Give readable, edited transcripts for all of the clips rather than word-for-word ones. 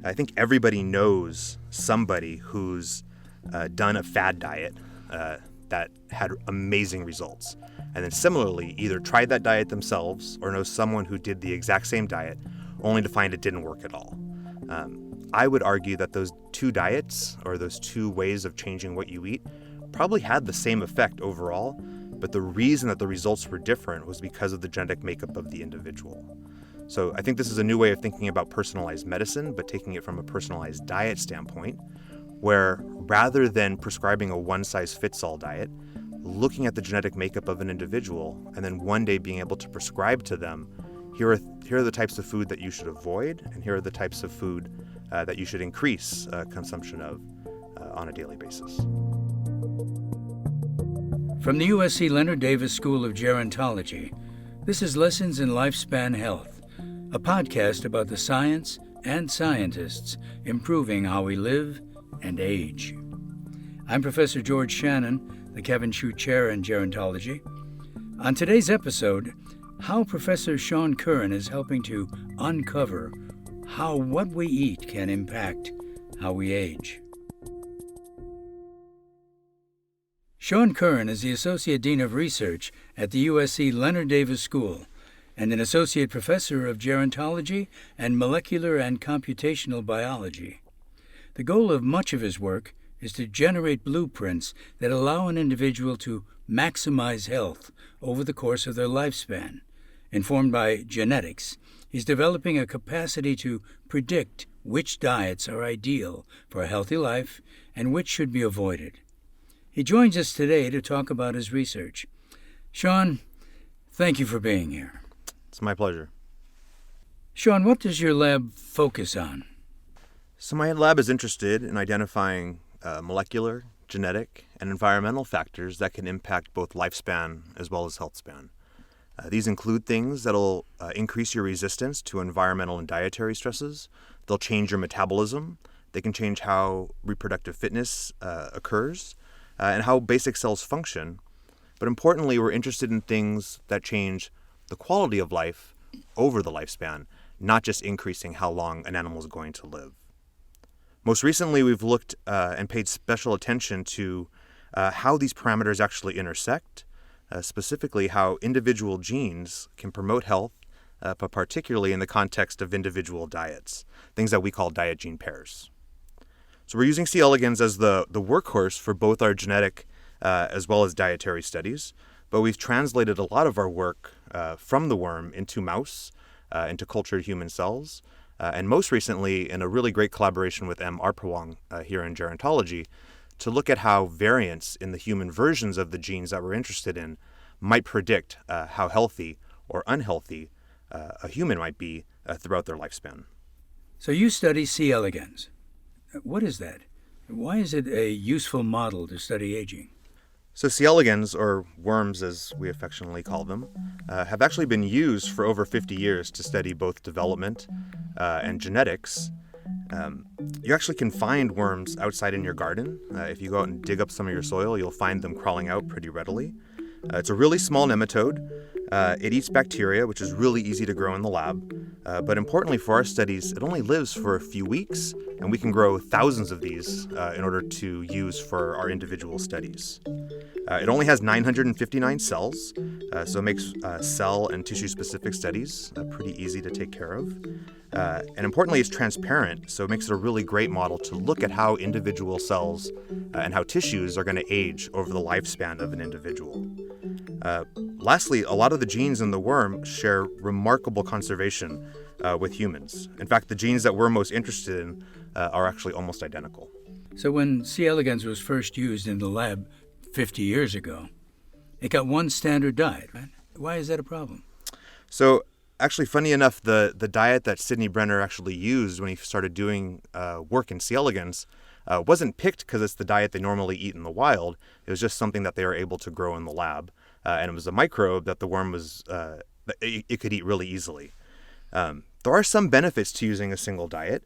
I think everybody knows somebody who's done a fad diet that had amazing results. And then similarly, either tried that diet themselves or knows someone who did the exact same diet only to find it didn't work at all. I would argue that those two diets, or those two ways of changing what you eat, probably had the same effect overall, but the reason that the results were different was because of the genetic makeup of the individual. So I think this is a new way of thinking about personalized medicine, but taking it from a personalized diet standpoint, where rather than prescribing a one-size-fits-all diet, looking at the genetic makeup of an individual and then one day being able to prescribe to them, here are the types of food that you should avoid, and here are the types of food that you should increase consumption of on a daily basis. From the USC Leonard Davis School of Gerontology, this is Lessons in Lifespan Health, a podcast about the science and scientists improving how we live and age. I'm Professor Geroge Shannon, the Kevin Shue Chair in Gerontology. On today's episode, how Professor Sean Curran is helping to uncover how what we eat can impact how we age. Sean Curran is the Associate Dean of Research at the USC Leonard Davis School and an Associate Professor of Gerontology and Molecular and Computational Biology. The goal of much of his work is to generate blueprints that allow an individual to maximize health over the course of their lifespan. Informed by genetics, he's developing a capacity to predict which diets are ideal for a healthy life and which should be avoided. He joins us today to talk about his research. Sean, thank you for being here. It's my pleasure. Sean, what does your lab focus on? So my lab is interested in identifying molecular, genetic, and environmental factors that can impact both lifespan as well as health span. These include things that'll increase your resistance to environmental and dietary stresses. They'll change your metabolism. They can change how reproductive fitness occurs and how basic cells function. But importantly, we're interested in things that change the quality of life over the lifespan, not just increasing how long an animal is going to live. Most recently, we've looked and paid special attention to how these parameters actually intersect, specifically how individual genes can promote health, but particularly in the context of individual diets, things that we call diet-gene pairs. So we're using C. elegans as the workhorse for both our genetic as well as dietary studies, but we've translated a lot of our work from the worm into mouse, into cultured human cells, and most recently in a really great collaboration with M. Arpawang here in Gerontology, to look at how variants in the human versions of the genes that we're interested in might predict how healthy or unhealthy a human might be throughout their lifespan. So you study C. elegans. What is that? Why is it a useful model to study aging? So C. elegans, or worms as we affectionately call them, have actually been used for over 50 years to study both development and genetics. You actually can find worms outside in your garden. If you go out and dig up some of your soil, you'll find them crawling out pretty readily. It's a really small nematode. It eats bacteria, which is really easy to grow in the lab. But importantly for our studies, it only lives for a few weeks, and we can grow thousands of these in order to use for our individual studies. It only has 959 cells, so it makes cell and tissue-specific studies pretty easy to take care of. And importantly, it's transparent, so it makes it a really great model to look at how individual cells and how tissues are going to age over the lifespan of an individual. Lastly, a lot of the genes in the worm share remarkable conservation with humans. In fact, the genes that we're most interested in are actually almost identical. So when C. elegans was first used in the lab 50 years ago, it got one standard diet, right? Why is that a problem? So actually, funny enough, the diet that Sidney Brenner actually used when he started doing work in C. elegans wasn't picked because it's the diet they normally eat in the wild. It was just something that they were able to grow in the lab. And it was a microbe that the worm was, it could eat really easily. There are some benefits to using a single diet.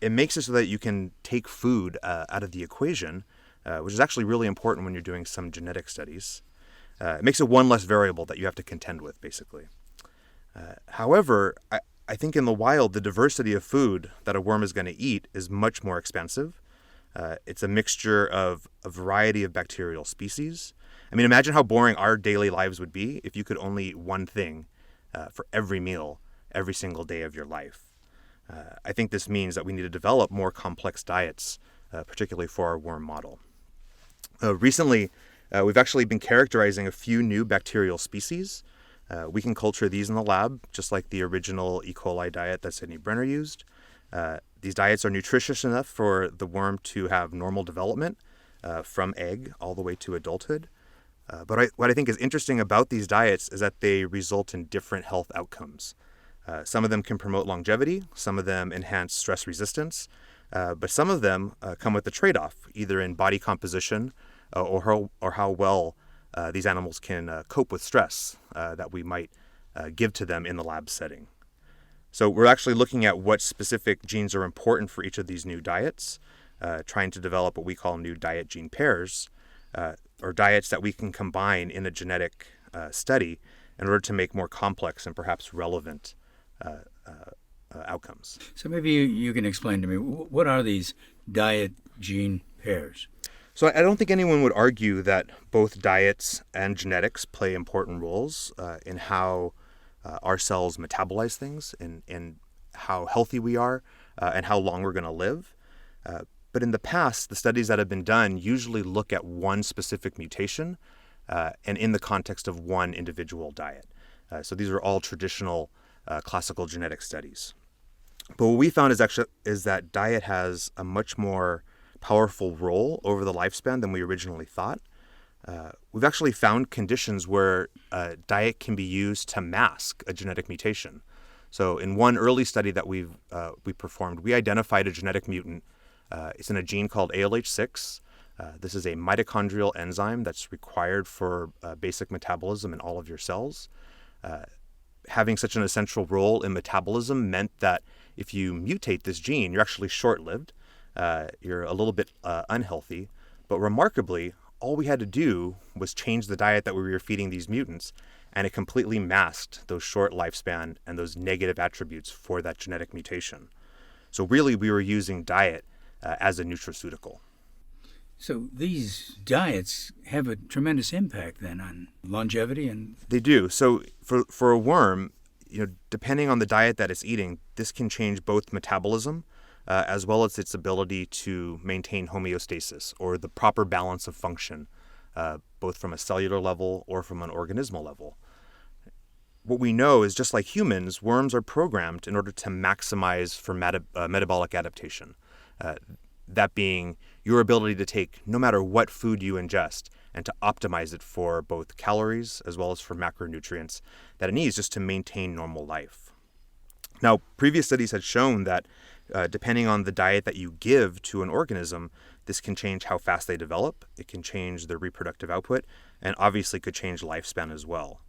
It makes it so that you can take food out of the equation, which is actually really important when you're doing some genetic studies. It makes it one less variable that you have to contend with, basically. However, I I think in the wild, the diversity of food that a worm is going to eat is much more expansive. It's a mixture of a variety of bacterial species. I mean, imagine how boring our daily lives would be if you could only eat one thing for every meal, every single day of your life. I think this means that we need to develop more complex diets, particularly for our worm model. Recently, we've actually been characterizing a few new bacterial species. We can culture these in the lab, just like the original E. coli diet that Sidney Brenner used. These diets are nutritious enough for the worm to have normal development from egg all the way to adulthood. But what I think is interesting about these diets is that they result in different health outcomes. Some of them can promote longevity, some of them enhance stress resistance, but some of them come with a trade-off, either in body composition or how well these animals can cope with stress that we might give to them in the lab setting. So we're actually looking at what specific genes are important for each of these new diets, trying to develop what we call new diet gene pairs, or diets that we can combine in a genetic study in order to make more complex and perhaps relevant outcomes. So maybe you can explain to me, what are these diet gene pairs? So I don't think anyone would argue that both diets and genetics play important roles in how our cells metabolize things and how healthy we are and how long we're going to live. But in the past, the studies that have been done usually look at one specific mutation and in the context of one individual diet. So these are all traditional classical genetic studies. But what we found is that diet has a much more powerful role over the lifespan than we originally thought. We've actually found conditions where diet can be used to mask a genetic mutation. So in one early study that we performed, we identified a genetic mutant. It's in a gene called ALH6. This is a mitochondrial enzyme that's required for basic metabolism in all of your cells. Having such an essential role in metabolism meant that if you mutate this gene, you're actually short-lived. You're a little bit unhealthy. But remarkably, all we had to do was change the diet that we were feeding these mutants, and it completely masked those short lifespan and those negative attributes for that genetic mutation. So really, we were using diet as a nutraceutical. So these diets have a tremendous impact then on longevity and... They do. So for a worm, depending on the diet that it's eating, this can change both metabolism as well as its ability to maintain homeostasis, or the proper balance of function, both from a cellular level or from an organismal level. What we know is, just like humans, worms are programmed in order to maximize for metabolic adaptation. That being your ability to take no matter what food you ingest and to optimize it for both calories as well as for macronutrients that it needs just to maintain normal life. Now, previous studies had shown that depending on the diet that you give to an organism, this can change how fast they develop, it can change their reproductive output, and obviously could change lifespan as well.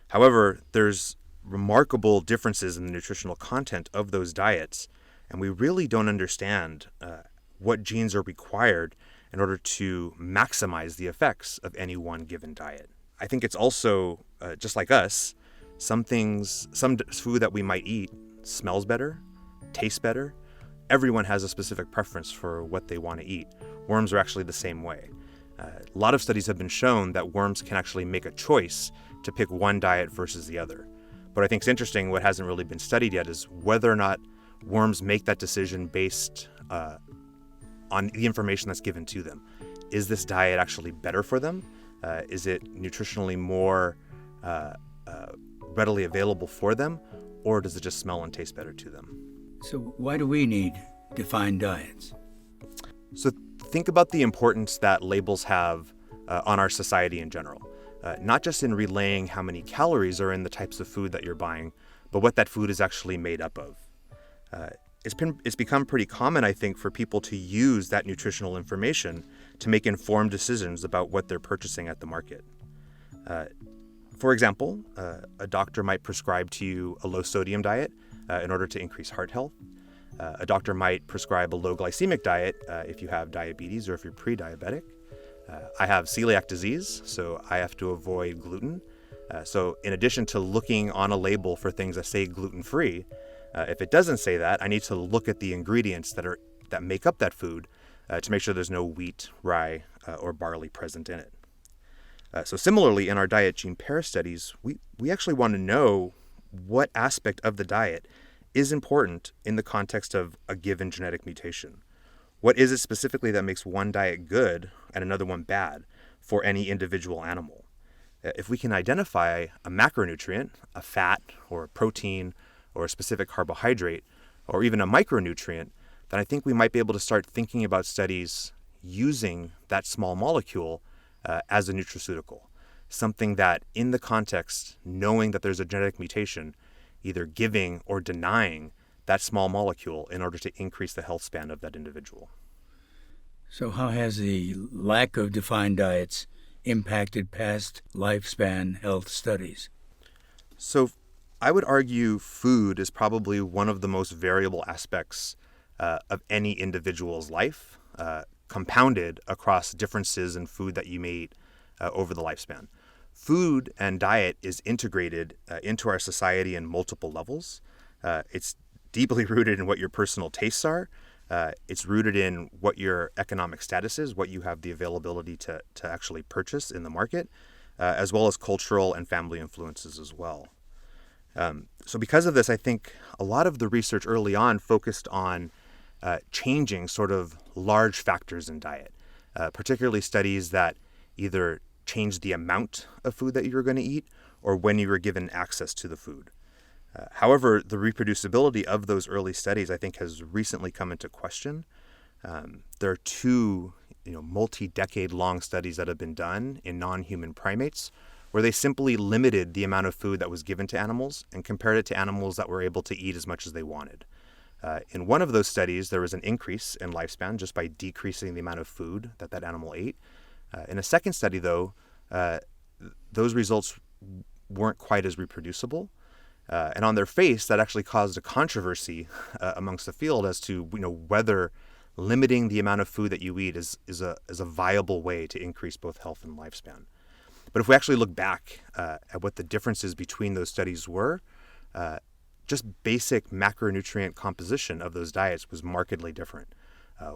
However, there's remarkable differences in the nutritional content of those diets, and we really don't understand what genes are required in order to maximize the effects of any one given diet. I think it's also, just like us, some food that we might eat smells better, tastes better. Everyone has a specific preference for what they want to eat. Worms are actually the same way. A lot of studies have been shown that worms can actually make a choice to pick one diet versus the other. But I think it's interesting, what hasn't really been studied yet is whether or not worms make that decision based on the information that's given to them. Is this diet actually better for them? Is it nutritionally more readily available for them? Or does it just smell and taste better to them? So why do we need defined diets? So think about the importance that labels have on our society in general. Not just in relaying how many calories are in the types of food that you're buying, but what that food is actually made up of. It's become pretty common, I think, for people to use that nutritional information to make informed decisions about what they're purchasing at the market. For example, a doctor might prescribe to you a low-sodium diet in order to increase heart health. A doctor might prescribe a low-glycemic diet if you have diabetes or if you're pre-diabetic. I have celiac disease, so I have to avoid gluten. So in addition to looking on a label for things that say gluten-free, If it doesn't say that, I need to look at the ingredients that make up that food to make sure there's no wheat, rye, or barley present in it. So similarly, in our diet gene pair studies, we actually want to know what aspect of the diet is important in the context of a given genetic mutation. What is it specifically that makes one diet good and another one bad for any individual animal? If we can identify a macronutrient, a fat or a protein or a specific carbohydrate, or even a micronutrient, then I think we might be able to start thinking about studies using that small molecule as a nutraceutical, something that in the context, knowing that there's a genetic mutation, either giving or denying that small molecule in order to increase the health span of that individual. So how has the lack of defined diets impacted past lifespan health studies? So I would argue food is probably one of the most variable aspects of any individual's life, compounded across differences in food that you may eat over the lifespan. Food and diet is integrated into our society in multiple levels. It's deeply rooted in what your personal tastes are. It's rooted in what your economic status is, what you have the availability to actually purchase in the market, as well as cultural and family influences as well. So because of this, I think a lot of the research early on focused on changing sort of large factors in diet, particularly studies that either changed the amount of food that you were going to eat or when you were given access to the food. However, the reproducibility of those early studies, I think, has recently come into question. There are two multi-decade-long studies that have been done in non-human primates where they simply limited the amount of food that was given to animals and compared it to animals that were able to eat as much as they wanted. In one of those studies, there was an increase in lifespan just by decreasing the amount of food that animal ate. In a second study, though, those results weren't quite as reproducible. And on their face, that actually caused a controversy amongst the field as to whether limiting the amount of food that you eat is a viable way to increase both health and lifespan. But if we actually look back at what the differences between those studies were, just basic macronutrient composition of those diets was markedly different.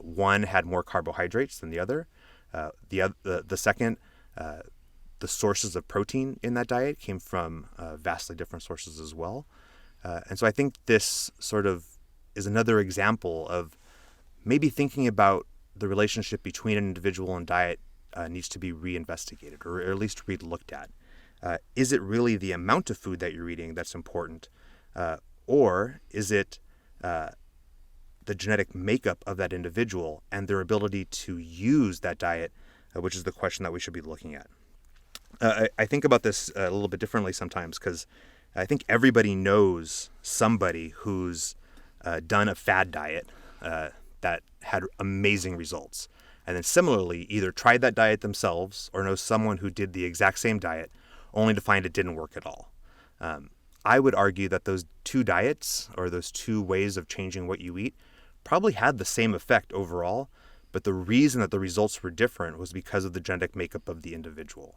One had more carbohydrates than the other. The second, the sources of protein in that diet came from vastly different sources as well. And so I think this sort of is another example of maybe thinking about the relationship between an individual and diet needs to be reinvestigated or at least re-looked at. Is it really the amount of food that you're eating that's important? Or is it the genetic makeup of that individual and their ability to use that diet, which is the question that we should be looking at. I think about this a little bit differently sometimes because I think everybody knows somebody who's done a fad diet that had amazing results. And then similarly, either tried that diet themselves or knows someone who did the exact same diet only to find it didn't work at all. I would argue that those two diets or those two ways of changing what you eat probably had the same effect overall, but the reason that the results were different was because of the genetic makeup of the individual.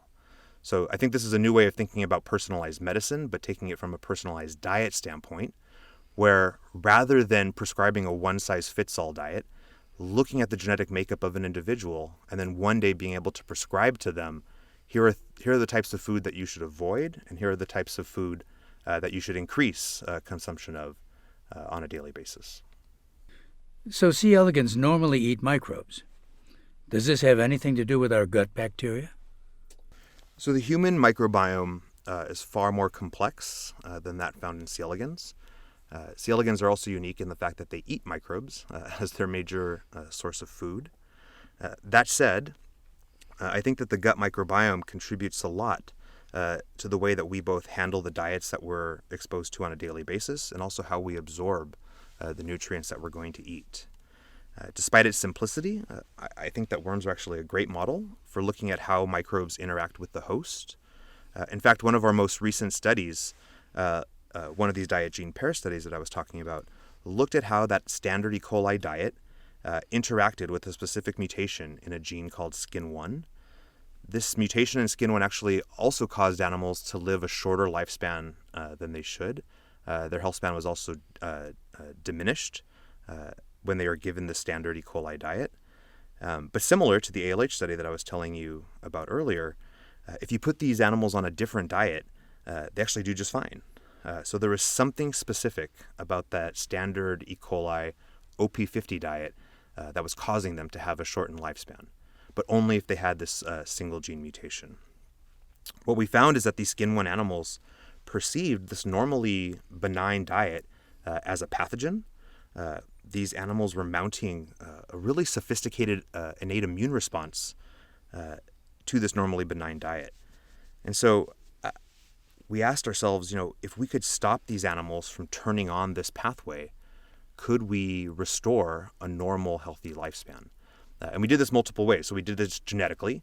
So I think this is a new way of thinking about personalized medicine, but taking it from a personalized diet standpoint, where rather than prescribing a one-size-fits-all diet, looking at the genetic makeup of an individual and then one day being able to prescribe to them, here are the types of food that you should avoid, and here are the types of food that you should increase consumption of on a daily basis. So C. elegans normally eat microbes. Does this have anything to do with our gut bacteria? So the human microbiome is far more complex than that found in C. elegans. C. elegans are also unique in the fact that they eat microbes as their major source of food. That said, I think that the gut microbiome contributes a lot to the way that we both handle the diets that we're exposed to on a daily basis and also how we absorb the nutrients that we're going to eat. Despite its simplicity, I think that worms are actually a great model for looking at how microbes interact with the host. In fact, one of our most recent studies, one of these diet gene pair studies that I was talking about, looked at how that standard E. coli diet interacted with a specific mutation in a gene called SKIN1. This mutation in SKIN1 actually also caused animals to live a shorter lifespan than they should, Their health span was also diminished when they were given the standard E. coli diet. But similar to the ALH study that I was telling you about earlier, if you put these animals on a different diet, they actually do just fine. So there was something specific about that standard E. coli OP50 diet that was causing them to have a shortened lifespan, but only if they had this single gene mutation. What we found is that these skin one animals perceived this normally benign diet as a pathogen. These animals were mounting a really sophisticated innate immune response to this normally benign diet. And so we asked ourselves, if we could stop these animals from turning on this pathway, could we restore a normal, healthy lifespan? And we did this multiple ways. So we did this genetically,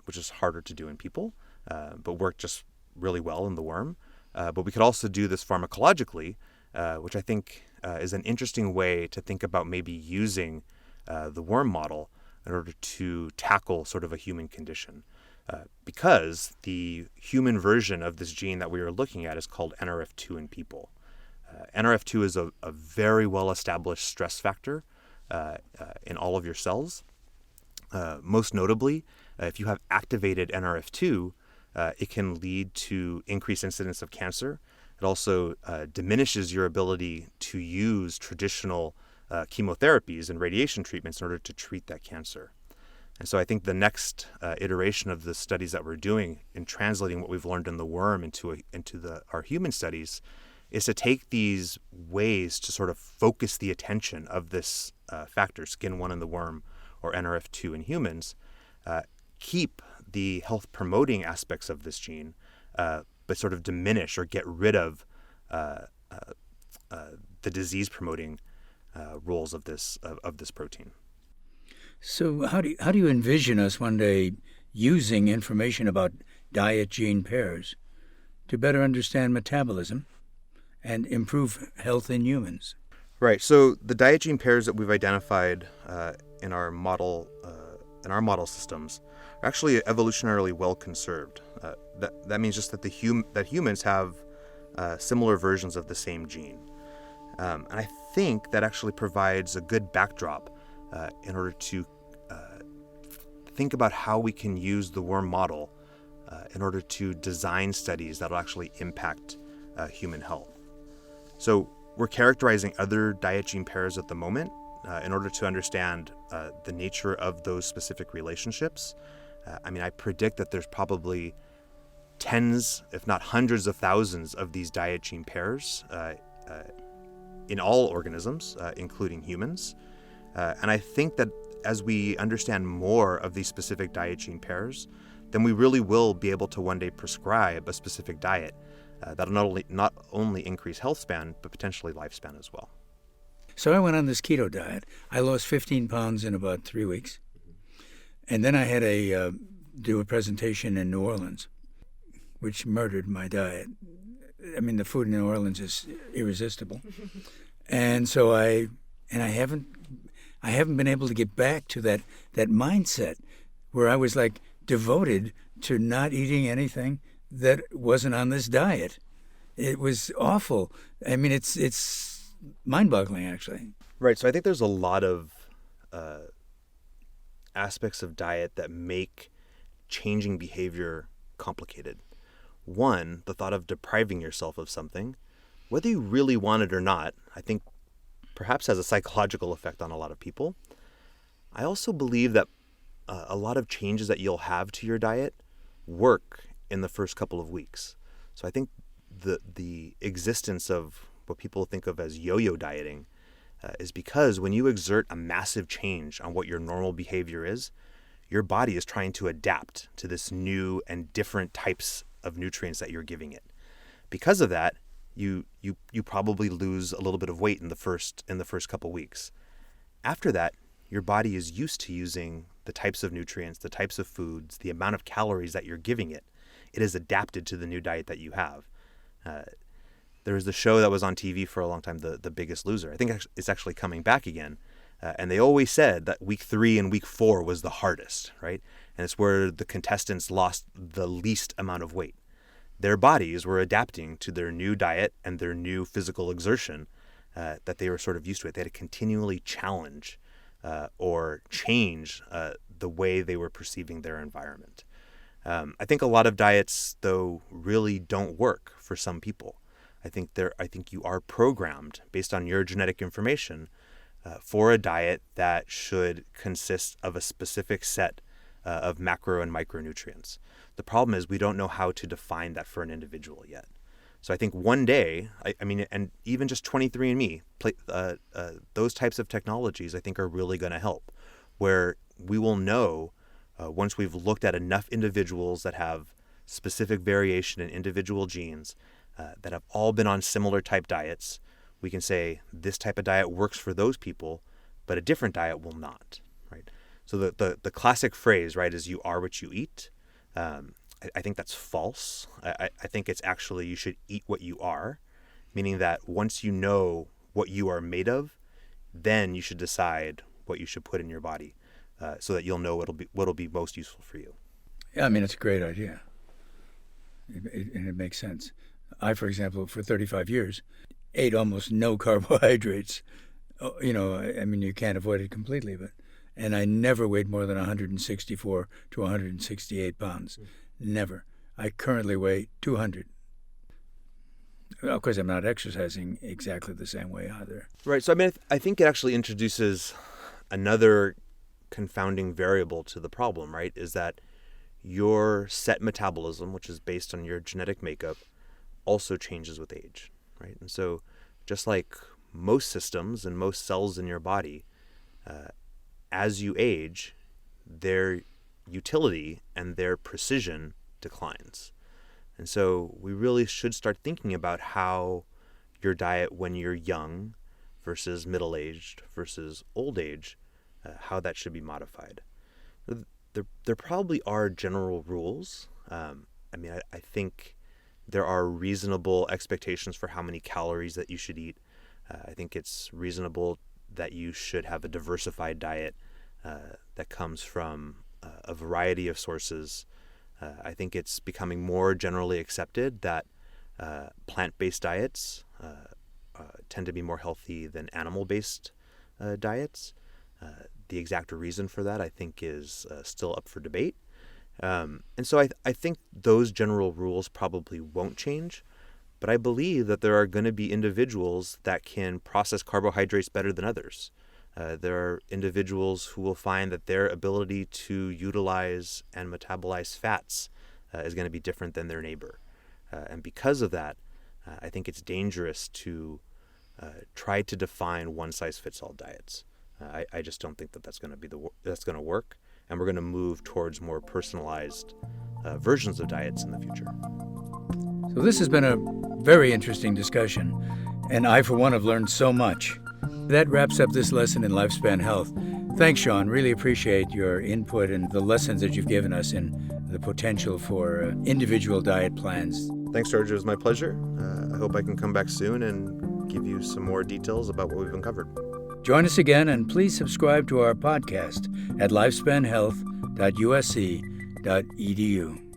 which is harder to do in people, but worked just really well in the worm. But we could also do this pharmacologically, which I think is an interesting way to think about maybe using the worm model in order to tackle sort of a human condition. Because the human version of this gene that we were looking at is called NRF2 in people. NRF2 is a very well-established stress factor in all of your cells. Most notably, if you have activated NRF2, it can lead to increased incidence of cancer. It also diminishes your ability to use traditional chemotherapies and radiation treatments in order to treat that cancer. And so I think the next iteration of the studies that we're doing in translating what we've learned in the worm into our human studies is to take these ways to sort of focus the attention of this factor, skin1 in the worm or NRF2 in humans, keep the health promoting aspects of this gene, but sort of diminish or get rid of the disease promoting roles of this protein. So how do you envision us one day using information about diet gene pairs to better understand metabolism and improve health in humans? Right. So the diet gene pairs that we've identified in our model systems are actually evolutionarily well conserved. That means just that that humans have similar versions of the same gene, and I think that actually provides a good backdrop in order to think about how we can use the worm model in order to design studies that will actually impact human health. So we're characterizing other diet gene pairs at the moment in order to understand the nature of those specific relationships. I predict that there's probably tens, if not hundreds of thousands of these diet gene pairs in all organisms, including humans. And I think that as we understand more of these specific diet gene pairs, then we really will be able to one day prescribe a specific diet that'll not only increase health span, but potentially lifespan as well. So I went on this keto diet. I lost 15 pounds in about 3 weeks. And then I had to do a presentation in New Orleans, which murdered my diet. The food in New Orleans is irresistible. And so I haven't been able to get back to that mindset where I was like devoted to not eating anything that wasn't on this diet. It was awful. It's mind-boggling, actually. Right. So I think there's a lot of aspects of diet that make changing behavior complicated. One, the thought of depriving yourself of something, whether you really want it or not, I think perhaps has a psychological effect on a lot of people. I also believe that a lot of changes that you'll have to your diet work in the first couple of weeks. So I think the existence of what people think of as yo-yo dieting is because when you exert a massive change on what your normal behavior is, your body is trying to adapt to this new and different types of nutrients that you're giving it. Because of that, you probably lose a little bit of weight in the first couple weeks. After that, your body is used to using the types of nutrients, the types of foods, the amount of calories that you're giving it. It is adapted to the new diet that you have. There was the show that was on TV for a long time, The Biggest Loser. I think it's actually coming back again. And they always said that week 3 and week 4 was the hardest, right? And it's where the contestants lost the least amount of weight. their bodies were adapting to their new diet and their new physical exertion that they were sort of used to it. They had to continually challenge or change the way they were perceiving their environment. I think a lot of diets, though, really don't work for some people. I think you are programmed based on your genetic information for a diet that should consist of a specific set of macro and micronutrients. The problem is we don't know how to define that for an individual yet. So I think one day, and even just 23andMe, those types of technologies I think are really going to help, where we will know once we've looked at enough individuals that have specific variation in individual genes that have all been on similar type diets, we can say this type of diet works for those people, but a different diet will not, right? So the classic phrase, right, is you are what you eat. I think that's false. I think it's actually you should eat what you are, meaning that once you know what you are made of, then you should decide what you should put in your body so that you'll know what'll be most useful for you. Yeah, I mean, it's a great idea. And it makes sense. I, for example, for 35 years, ate almost no carbohydrates. You can't avoid it completely, and I never weighed more than 164 to 168 pounds. Never. I currently weigh 200. Well, of course, I'm not exercising exactly the same way either. Right. So, I think it actually introduces another confounding variable to the problem, right? Is that your set metabolism, which is based on your genetic makeup, also changes with age, right? And so just like most systems and most cells in your body, as you age, their utility and their precision declines. And so we really should start thinking about how your diet when you're young versus middle-aged versus old age, how that should be modified. There probably are general rules. I think there are reasonable expectations for how many calories that you should eat. I think it's reasonable that you should have a diversified diet that comes from a variety of sources. I think it's becoming more generally accepted that plant-based diets tend to be more healthy than animal-based diets. The exact reason for that, I think, is still up for debate. And so I think those general rules probably won't change, but I believe that there are going to be individuals that can process carbohydrates better than others. There are individuals who will find that their ability to utilize and metabolize fats is going to be different than their neighbor. And because of that, I think it's dangerous to try to define one-size-fits-all diets. I just don't think that's going to work, and we're going to move towards more personalized versions of diets in the future. So this has been a very interesting discussion, and I, for one, have learned so much. That wraps up this lesson in Lifespan Health. Thanks, Sean. Really appreciate your input and the lessons that you've given us in the potential for individual diet plans. Thanks, George. It was my pleasure. I hope I can come back soon and give you some more details about what we've uncovered. Join us again, and please subscribe to our podcast at lifespanhealth.usc.edu.